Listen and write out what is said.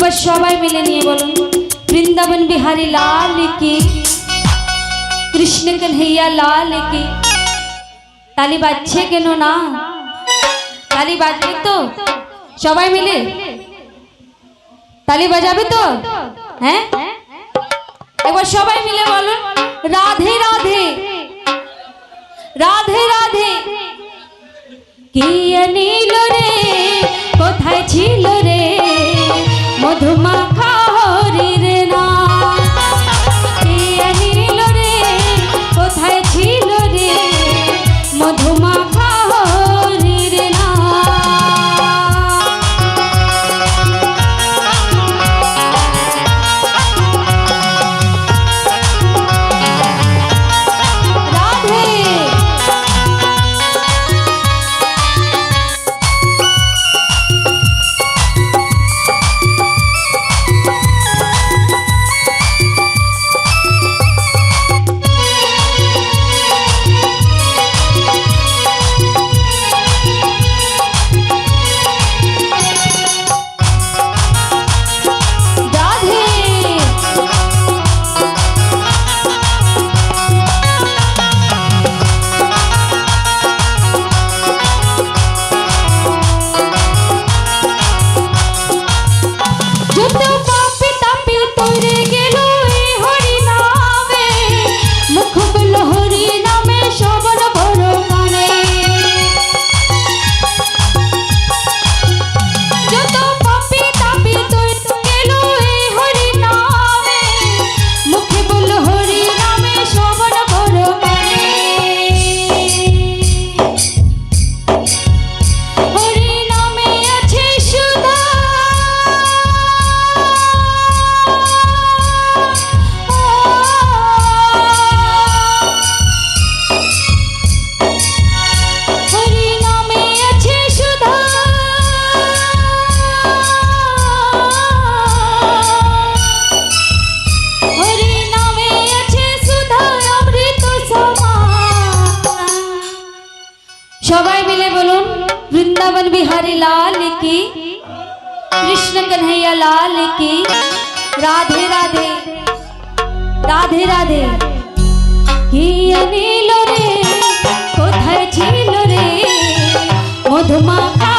একবার সবাই মিলে নিয়ে বলুন বৃন্দাবন বিহারী লাল কি, কৃষ্ণ কन्हैया লাল কি। তালি বাজছে কেন না? তালি বাজবে তো? সবাই মিলে তালি বাজাবে তো? হ্যাঁ, একবার সবাই মিলে বলুন রাধে রাধে রাধে রাধে। কি আনিল রে কোথায় ছিল রে মধুমাখা হরির নাম। কি আনিল রে কোথায় ছিল রে মধুমাখা হরির নাম। রাধে সবাই মিলে বলুন বৃন্দাবন বিহারী লাল কি, কৃষ্ণ कन्हैया লাল কি। রাধে রাধে রাধে রাধে। কি আনিল রে কোথায় ছিল রে মধুমাখা